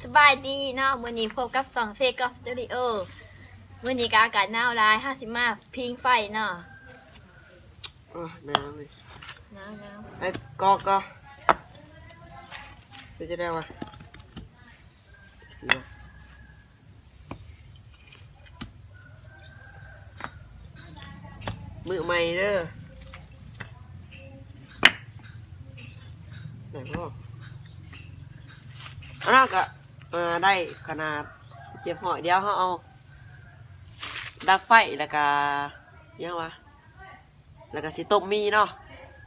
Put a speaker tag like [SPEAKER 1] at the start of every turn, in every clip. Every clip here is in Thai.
[SPEAKER 1] สบายดีเนาะมื้อนี้พบกับสองเซกอฟสตูดิโอมื้อนี้ก็อากาศหนาวหลาย50มาพิงไฟเนาะ
[SPEAKER 2] น้ำเลย
[SPEAKER 1] หนาว
[SPEAKER 2] ไอ้ก็จะได้วะมือใหม่เด้อไหนพ่ออันนั้นก็ได้ขนาดเจ็บหอยเดียวเขาเอาดักไฟแล้วก็ยังวะแล้วก็สิต้มมีเนาะ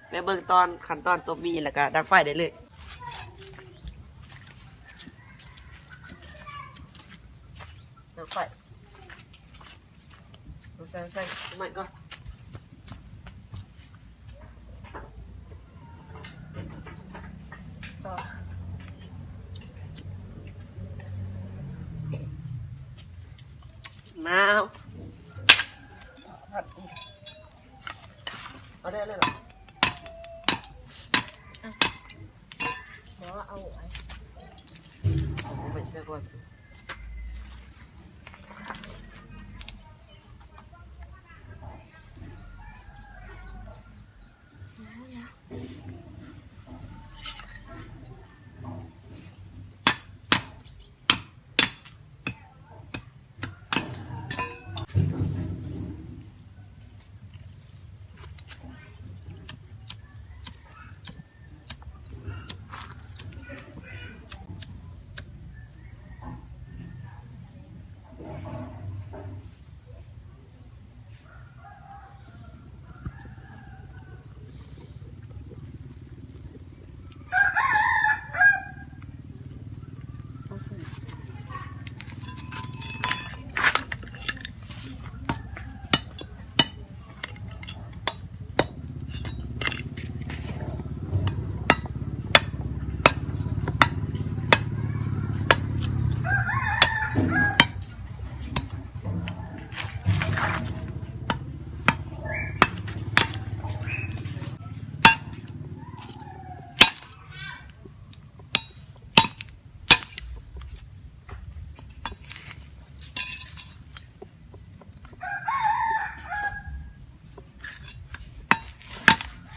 [SPEAKER 2] ไปเบิ่งตอนขั้นตอนต้มมีแล้วก็ดักไฟได้เลยดักไฟใส่ใหม่ก่อนน้ำเอาได้เลยเหรอ
[SPEAKER 1] บอกว่าเอาไว้
[SPEAKER 2] ผมเป็นเสื้อก่อน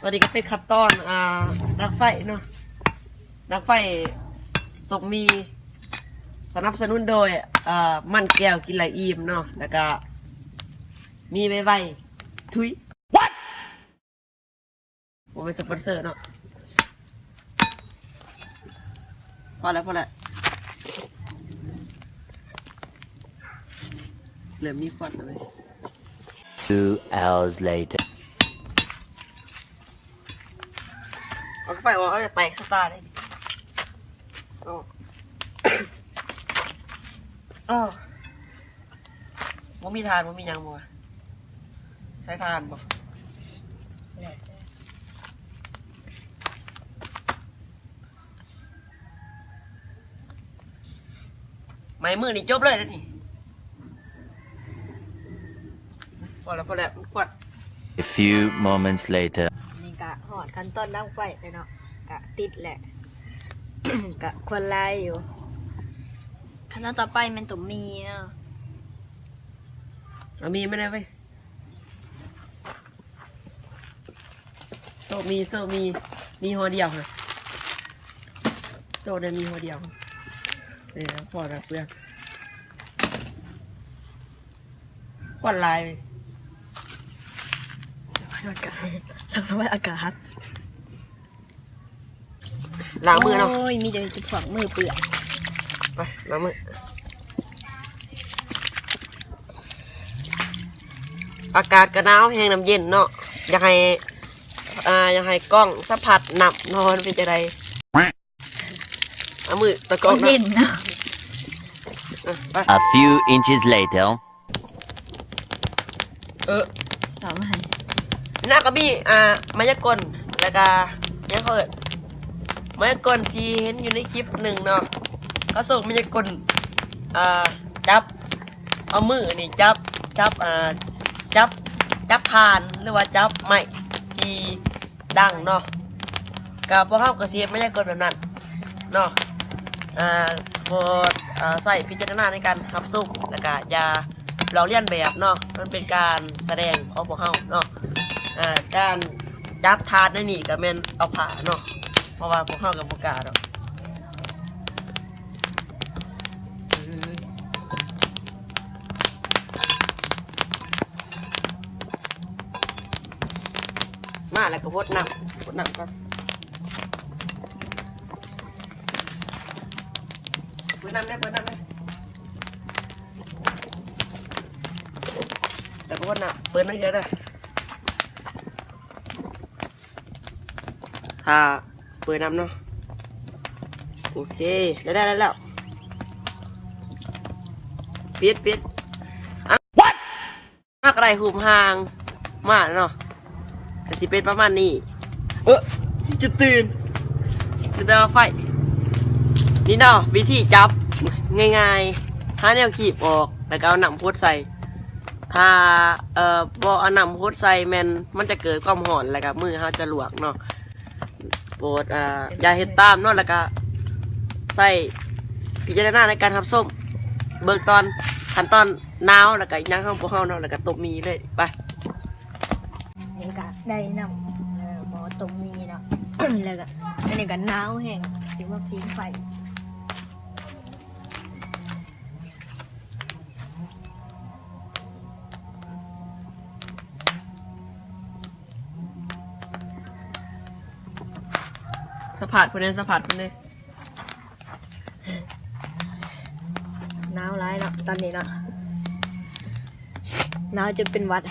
[SPEAKER 2] ตอนนี้ก็เป็นขั้นตอนดักไฟเนาะดักไฟตกมีสนับสนุนโดยมันแก้วกินไหลอิ่มเนาะแล้วก็มีไวทุย What ผมเป็นสปอนเซอร์เนาะพอแล้วเหลือมีควันเลย
[SPEAKER 3] 2 hours later
[SPEAKER 2] เอาไฟออกแล้วจะแตกสตาร์ได้มันมีทานมันมียังบ่ใช้ทานบ่ไม่มือนี่จบเลยนะนี่พอแล้วมันกวด
[SPEAKER 3] A few moments later
[SPEAKER 1] นี่กะหอดขั้นตอนดังไฟเลยเนาะกะติดแหละ กะควรไล่อยู่ขั้นตอนต่อไปมันตุ่มมีเนาะ
[SPEAKER 2] มีไม่ได้เว้ยโซ่มีหัวเดียวค่ะโซ่ได้มีหัวเดียวเนี่ยพอแล้วเพื่อนควันลาย
[SPEAKER 1] สภาพอากาศ
[SPEAKER 2] ล้างมือเนาะ
[SPEAKER 1] โอ้ยมีแต่จุดฝังมือเปื่อย
[SPEAKER 2] ไปล้างมืออากาศกระหนาวแห้งน้ำเย็นเนาะอยากให้กล้องสัมผัสหนับนอนเป็นจะไดเอามือตะกอน
[SPEAKER 1] เย็นเนาะ
[SPEAKER 3] A few inches later
[SPEAKER 1] สามให้
[SPEAKER 2] หน้าก็มีมายากลแล้วก็ยังเขามายากลที่เห็นอยู่ในคลิปหนึ่งเนาะก็ส่งมายากลจับเอามือนี่จับทานหรือว่าจับไม้ที่ดังเนาะกับพวกเขาก็เสียมายากลแบบนั้นเนาะผ บทใส่พิจารณาในการรับส้มแล้วก็อย่าเราเลียนแบบเนาะมันเป็นการแสดงของพวกเขาเนาะการจับทาดในนี่ก็แม่นเอาผ่าเนาะเพราะว่าพวกเขากับพวกกาเนาะมาแล้วก็พดน้ำก่อนเปิดน้ำได้แล้วก็พดน้ำเปิดน้ำเยอะเลยถ้าเปิดน้ำเนาะโอเคได้แล้วปิดWhat มากอะไรหูมห่างมาเนาะแต่สิเป็นประมาณนี้จะตื่นจะได้ไฟนี่เนาะวิธีจับง่ายๆหาแนวขีบออกแล้วก็เอาหนำพดใส่ถ้าบ่เอาหนำพดใส่มันจะเกิดความห่อนแล้วก็มือเขาจะลวกเนาะโปรดอย่าเฮ็ดตามเนาะแล้วก็ใส่พิจารณาในการทำส้มเบิกตอนขั้นตอนน้าวแล้วก็ย่างข้างพวกเขาเนาะแล้วก็ตบมีเลยไป
[SPEAKER 1] นี่ก็ได้น้ำหมอต้มมีเนาะ แล้วก็อันนี้ก็หนาวแห้งถือว่าพิงไฟ
[SPEAKER 2] สะพาดคนนี้
[SPEAKER 1] หนาวร้ายเนาะตอนนี้เนาะหนาวจนเป็นหวัด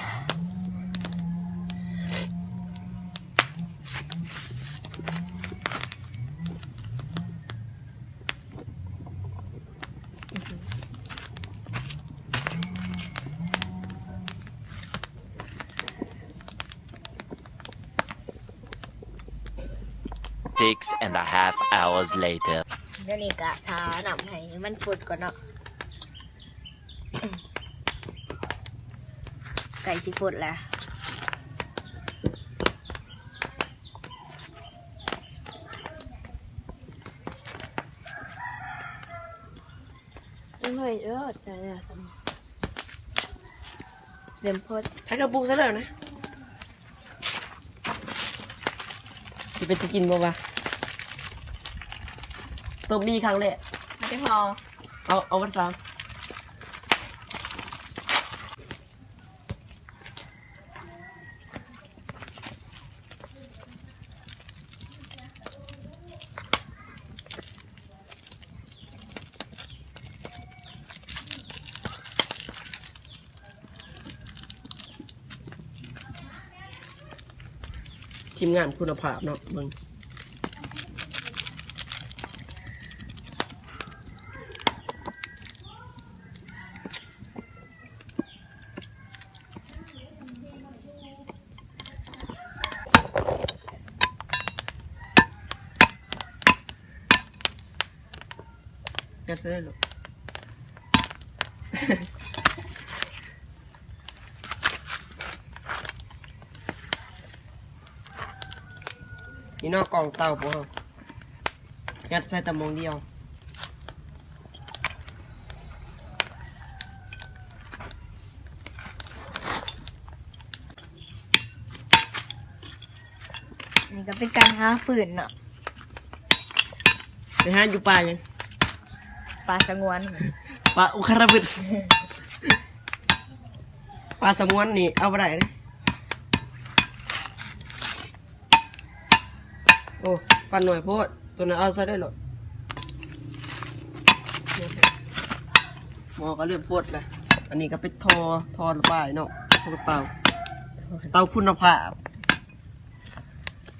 [SPEAKER 3] 6.5 hours later
[SPEAKER 1] เดี๋ยวนี้ก็ทาหนำให้มันฝุดก่อนเนาะ ไก่สิฝุดแล้วไม่เออแต่เนี่ยสมเดิมพด
[SPEAKER 2] ถ้ากระปุกซะแล้วนะที่เป็นจะกินบ่วะต้มมีครั้งแรก
[SPEAKER 1] ไม่พอ
[SPEAKER 2] เอาวันสามทีมงานคุณภาพเนาะมึงแกเซ่หรอนี่นอกกล่องเตาพวกยัดใส่ตะมงเดียว
[SPEAKER 1] นี่ก็เป็นการหาฝืนเนาะ
[SPEAKER 2] ไปหาอยู่ป่ายัง
[SPEAKER 1] ปลาสงวน
[SPEAKER 2] ปลาอุคาระบึดปลาสงวนนี่เอาไปไหนเลยโอ้ปันหน่อยโพดตัวนั้นเอาใส่ได้หรอหมอก็เริ่มปวดแล้วอันนี้ก็เป็นทอระบายเนาะทอเตาคุณภาพ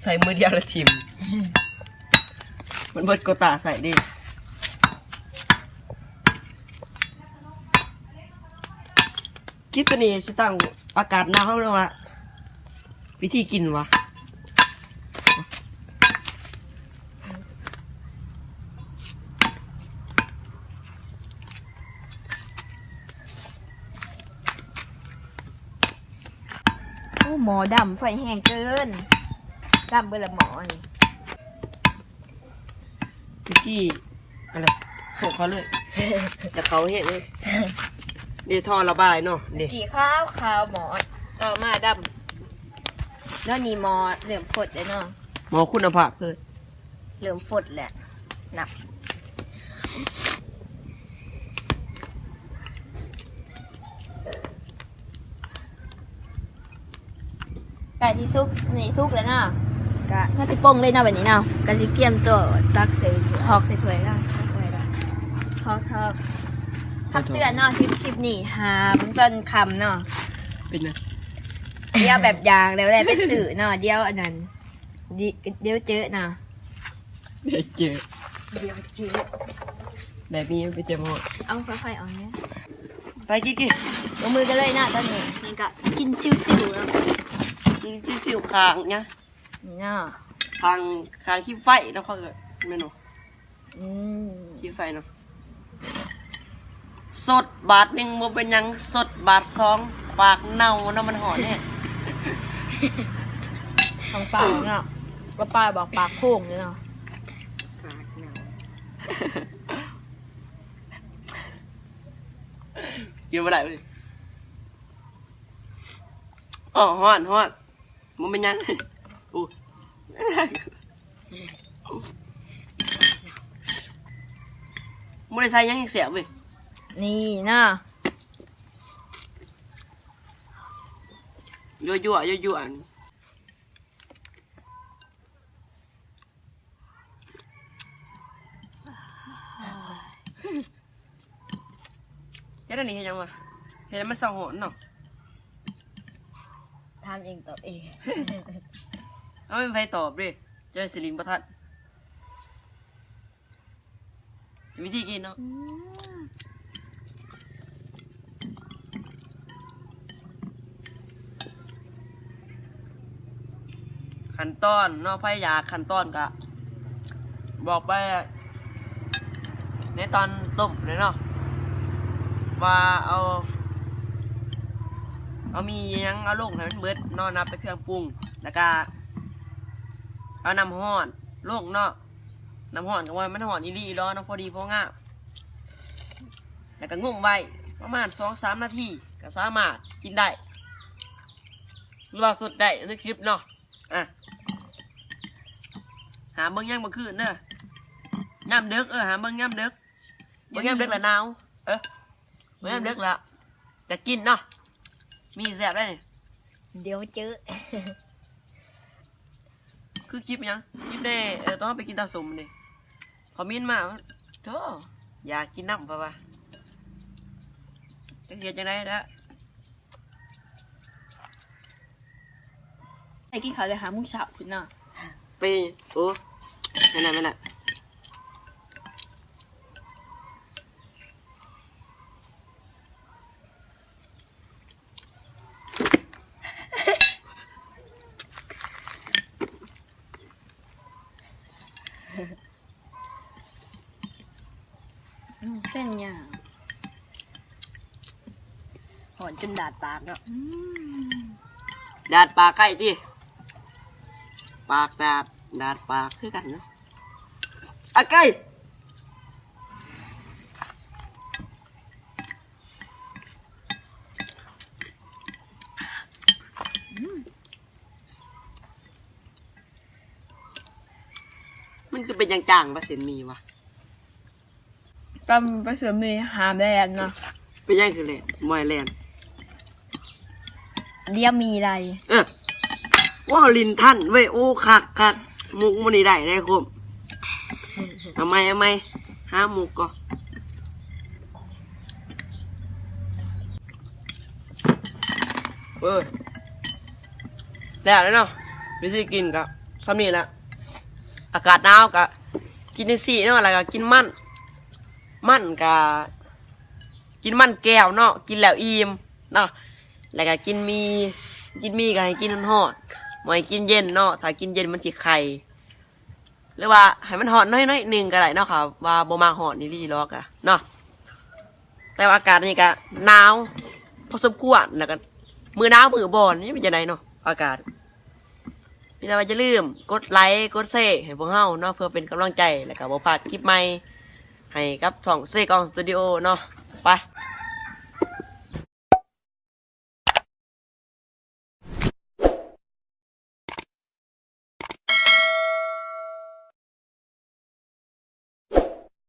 [SPEAKER 2] ใส่มือเดียวละทิมมันเบิดโกตาใส่ดิคิดตัวนี้จะตั้งอากาศหนาวเลยวะวิธีกินวะ
[SPEAKER 1] หมอดำไฟแห้งเกินดำเบอร์ละหมอนี่
[SPEAKER 2] ที่อะไร โขกเขาเลยจะเขาเห็นเลยนี่ท่อระบายเนาะนี่
[SPEAKER 1] กี่ข้าวขาวหมอเอามาดำแล้วนี่หมอเหลื่อมฝดเลยเนาะ
[SPEAKER 2] หมอคุณภาพเลย
[SPEAKER 1] เหลื่อมฝดแหละหนักไก่ที่ซุกนี่ซุกแล้วเนาะกะน่าจะป้งเลยเนาะแบบนี้เนาะกะสิเกียมตัวตักใส่ทอกใส่ถ้วยแล้วถ้วยแล้วทอกทักเตือนเนาะคลิปนี้หามันต้นคำเนาะ
[SPEAKER 2] เป็นไง
[SPEAKER 1] เดี๋ยวแบบยางแล้วแหละไปตื่นเนาะเดี๋ยวอันนั้นเดี๋ยวเจอเนาะ
[SPEAKER 2] ได้เจอ
[SPEAKER 1] เดี๋ยวเจอ
[SPEAKER 2] ได้มีไปเจอหมอ
[SPEAKER 1] เอาค่อยๆเอาเนี้ย
[SPEAKER 2] ไปกิ๊ก
[SPEAKER 1] ลงมือกันเลยนะตอนนี้นี่ก็กินซิวๆเนาะ
[SPEAKER 2] กินที่สิวคางเนี่ย
[SPEAKER 1] นี่เนาะ
[SPEAKER 2] คางขี้ไฟเนาะเขาเกิดเมนู
[SPEAKER 1] อืม
[SPEAKER 2] ขี้ไฟเนาะสดบาทหนึ่งบ่เป็นหยังสดบาทสองปากเน่าเนาะมันหอนเนี่ย
[SPEAKER 1] ทางปากเนาะก็ป้าบอกปากโค้งเลยเนาะปากเนาะ
[SPEAKER 2] กินมาได้เลยอ๋อฮอนมันเป็นหยังอู้ไม่ได้ใส่หยังอีกเสียบเว้ย
[SPEAKER 1] นี่เนาะ
[SPEAKER 2] ยั่วอันเฮ็ดอันนี้เฮ็ดหยังวะเฮ็ดให้มันเศร้าหอนเนาะ
[SPEAKER 1] ทำเองตอบเอง
[SPEAKER 2] เอาไม่มีใครตอบดิเจอสิรินประทัดวิธีกินเนาะขั้นตอนเนาะพยายาขั้นตอนกะบอกไปในตอนต้มเลยเนาะว่าเอามีหยังเอาลงให้มันเบิดเนาะนับแต่เครื่องปรุงแล้วก็เอาน้ำห้อนลงเนาะน้ำห้อนกับว่ามันห้อนอีหลีร้อนเนาะพอดีพองามแล้วก็งุ่มไว้ประมาณ 2-3 นาทีก็สามารถกินได้หรือว่าสดได้ในคลิปเนาะอ่ะหาเบิ่งย่างบ่คืนเด้อน้ำเด็กหาเบิ่งย่ำเด็กเบิ่งย่ำเด็กละหนาวเบิ่งย่ำเด็กละจะกินเนาะมีแซ่บได้นี่
[SPEAKER 1] เดี๋ยวเจอ
[SPEAKER 2] คือคลิปยังคลิปได้ต้องไปกินตามสมนี่คอมเมนต์มาเธออยากกินน้ำป่ะจะเสียจังไดนะ
[SPEAKER 1] ไอ้กินเขาวเลยหามุ้งสาวคุณเนาะ
[SPEAKER 2] ไปโอ้ไม่น่ะ
[SPEAKER 1] เส้นยางหอนจนดาดปากเนาะ
[SPEAKER 2] ดาดปากใกล้ที่ปากดาดปากคือกันเนาะอะใกล้มันคือเป็นจางๆปะเส้นมีวะ
[SPEAKER 1] ก็ไปเสือมีหามแดนเนาะ
[SPEAKER 2] เป็นยังคือแลนมอยแลน
[SPEAKER 1] เดี๋ยวมีอะไร
[SPEAKER 2] ว้าวลินท่านเว้ยโอ้คักมุกมันนี่ได้คมทำไมหามุกก็แล้วเนาะวิธีกินกับซ้ำนี่แหละอากาศหนาวกับกินในสี่เนาะอะไรกับกินมันกับกินมันแก้วเนาะกินแล้วอิ่มเนาะแล้วก็กินมีก็ให้กินห่อนๆไม่กินเย็นเนาะถ้ากินเย็นมันจิไข่หรือว่าให้มันห่อนน้อยๆหนึ่งก็ได้เนาะค่ะว่าบ่มาห่อนนี่ลีล็อกอะเนาะแต่ว่าอากาศนี่ก็หนาวพอสมควรแล้วก็มือหนาวมือบอนนี่เป็นยังไงเนาะอากาศพี่ตาว่าจะลืมกดไลค์กดแชร์ให้พวกเฮาเนาะเพื่อเป็นกำลังใจแล้วก็บ่พลาดคลิปใหม่ ให้กับช่องเซกองสตูดิโอเนาะไป